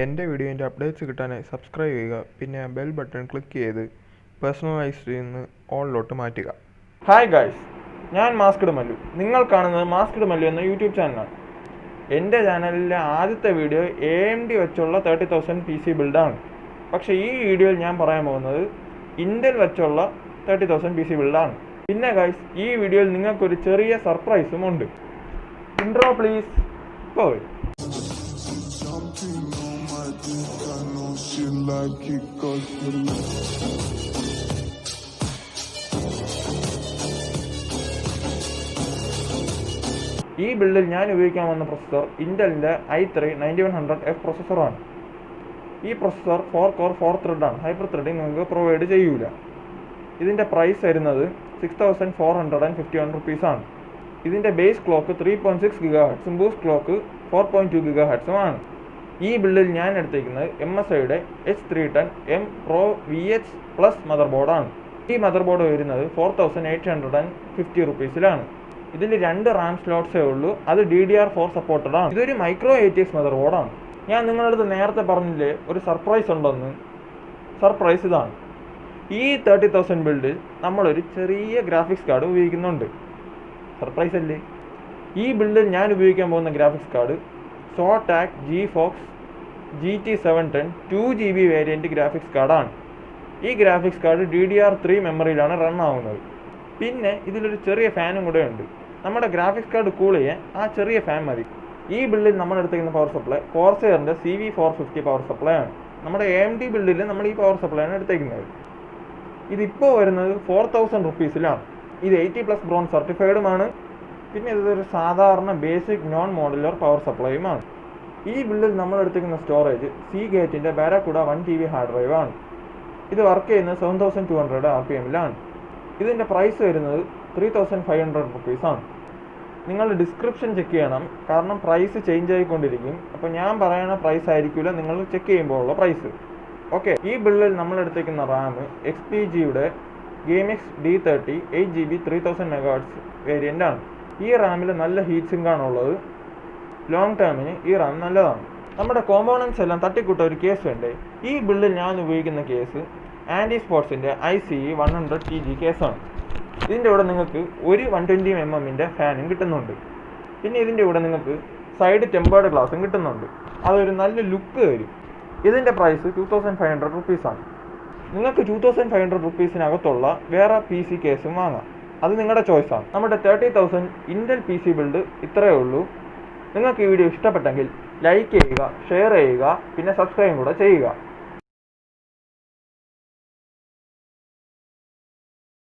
എൻ്റെ വീഡിയോൻ്റെ updates കിട്ടാനായി subscribe ചെയ്യുക, പിന്നെ ബെൽ ബട്ടൺ ക്ലിക്ക് ചെയ്ത് പേഴ്സണലൈസ്ഡ് നിന്ന് ഓളിലോട്ട് മാറ്റുക. ഹായ് ഗായ്സ്, ഞാൻ മാസ്ക്ഡ് മല്ലു. നിങ്ങൾ കാണുന്നത് മാസ്ക്ഡ് മല്ലു എന്ന യൂട്യൂബ് ചാനലാണ്. എൻ്റെ ചാനലിലെ ആദ്യത്തെ വീഡിയോ AMD വെച്ചുള്ള 30,000 PC ബിൽഡാണ്. പക്ഷേ ഈ വീഡിയോയിൽ ഞാൻ പറയാൻ പോകുന്നത് ഇൻ്റൽ വെച്ചുള്ള 30,000 PC ബിൽഡാണ്. പിന്നെ ഗായ്സ്, ഈ വീഡിയോയിൽ നിങ്ങൾക്കൊരു ചെറിയ സർപ്രൈസും ഉണ്ട്. Intro please. പോയി ഈ ബിൽഡിൽ ഞാൻ ഉപയോഗിക്കാൻ വന്ന പ്രൊസസ്സർ ഇൻ്റലിൻ്റെ i3-9100F പ്രൊസസ്സറാണ്. ഈ പ്രൊസസ്സർ 4 കോർ 4 ത്രെഡാണ്. ഹൈപ്പർ ത്രെഡിങ് നിങ്ങൾക്ക് പ്രൊവൈഡ് ചെയ്യൂല. ഇതിൻ്റെ പ്രൈസ് വരുന്നത് 6,451 റുപ്പീസാണ്. ഇതിൻ്റെ base clock 3.6 GHz, boost clock 4.2 GHz ആണ്. ഈ ബിൽഡിൽ ഞാൻ എടുത്തിരിക്കുന്നത് MSIയുടെ H310M Pro VH Plus mother ബോർഡാണ്. ഈ മദർ ബോർഡ് വരുന്നത് 4,850 റുപ്പീസിലാണ്. ഇതിൽ 2 RAM സ്ലോട്ട്സേ ഉള്ളൂ. അത് DDR4 സപ്പോർട്ടഡ് ആണ്. ഇതൊരു മൈക്രോ ATX മദർ ബോർഡാണ്. ഞാൻ നിങ്ങളുടെ അടുത്ത് നേരത്തെ പറഞ്ഞില്ലേ ഒരു സർപ്രൈസ് ഉണ്ടെന്ന്. സർപ്രൈസ് ഇതാണ്. ഈ 30,000 ബിൽഡിൽ നമ്മളൊരു ചെറിയ ഗ്രാഫിക്സ് കാർഡ് ഉപയോഗിക്കുന്നുണ്ട്. സർപ്രൈസ് അല്ലേ? ഈ ബിൽഡിൽ ഞാൻ ഉപയോഗിക്കാൻ പോകുന്ന graphics card Zotac GeForce GT 710 2GB variant graphics കാർഡാണ്. ഈ ഗ്രാഫിക്സ് കാർഡ് DDR3 മെമ്മറിയിലാണ് റൺ ആവുന്നത്. പിന്നെ ഇതിലൊരു ചെറിയ ഫാനും കൂടെ ഉണ്ട്. നമ്മുടെ ഗ്രാഫിക്സ് കാർഡ് കൂൾ ചെയ്യാൻ ആ ചെറിയ ഫാൻ മതി. ഈ ബിൽഡിൽ നമ്മൾ എടുത്തിരിക്കുന്ന പവർ സപ്ലൈ കോർസെയറിൻ്റെ CV450 പവർ സപ്ലൈ ആണ്. നമ്മുടെ AMD ബിൽഡിൽ നമ്മൾ ഈ പവർ സപ്ലൈ ആണ് എടുത്തേക്കുന്നത്. ഇതിപ്പോൾ വരുന്നത് 4,000 റുപ്പീസിലാണ്. ഇത് 80+ ബ്രോൺസ് സർട്ടിഫൈഡുമാണ്. പിന്നെ ഇതൊരു സാധാരണ ബേസിക് നോൺ മോഡുലർ പവർ സപ്ലൈയുമാണ്. ഈ ബിൽഡിൽ നമ്മൾ എടുത്തിരിക്കുന്ന സ്റ്റോറേജ് Seagateൻ്റെ Barracuda 1TB ഹാർഡ് ഡ്രൈവ് ആണ്. ഇത് വർക്ക് ചെയ്യുന്നത് 7200 RPM-ലാണ്. ഇതിൻ്റെ പ്രൈസ് വരുന്നത് 3,500 റുപ്പീസാണ്. നിങ്ങൾ ഡിസ്ക്രിപ്ഷൻ ചെക്ക് ചെയ്യണം, കാരണം പ്രൈസ് ചേഞ്ച് ആയിക്കൊണ്ടിരിക്കും. അപ്പോൾ ഞാൻ പറയുന്ന പ്രൈസ് ആയിരിക്കില്ല നിങ്ങൾ ചെക്ക് ചെയ്യുമ്പോൾ ഉള്ള പ്രൈസ്. ഓക്കെ, ഈ ബിൽഡിൽ നമ്മൾ എടുത്തിരിക്കുന്ന റാം XPGയുടെ GameX D30 8GB 3000 MHz variant ആണ്. ഈ റാമിൽ നല്ല ഹീറ്റ് സിങ്ക് ആണുള്ളത്. ലോങ് ടേമിന് ഈ റാം നല്ലതാണ്. നമ്മുടെ കോമ്പോണൻസ് എല്ലാം തട്ടിക്കൂട്ട ഒരു കേസ് വേണ്ടേ? ഈ ബിൽഡിൽ ഞാൻ ഉപയോഗിക്കുന്ന കേസ് ആൻറ്റി സ്പോർട്സിൻ്റെ ICE 100TG കേസാണ്. ഇതിൻ്റെ കൂടെ നിങ്ങൾക്ക് ഒരു 120mm ഫാനും കിട്ടുന്നുണ്ട്. പിന്നെ ഇതിൻ്റെ കൂടെ നിങ്ങൾക്ക് സൈഡ് ടെമ്പേർഡ് ഗ്ലാസും കിട്ടുന്നുണ്ട്. അതൊരു നല്ല ലുക്ക് തരും. ഇതിൻ്റെ പ്രൈസ് 2,500 റുപ്പീസാണ്. നിങ്ങൾക്ക് 2,500 റുപ്പീസിനകത്തുള്ള വേറെ PC കേസും വാങ്ങാം. അത് നിങ്ങളുടെ ചോയ്സാണ്. നമ്മുടെ 30,000 ഇൻ്റൽ PC ബിൽഡ് ഇത്രയേ ഉള്ളൂ. നിങ്ങൾക്ക് ഈ വീഡിയോ ഇഷ്ടപ്പെട്ടെങ്കിൽ ലൈക്ക് ചെയ്യുക, ഷെയർ ചെയ്യുക, പിന്നെ സബ്സ്ക്രൈബ് കൂടെ ചെയ്യുക.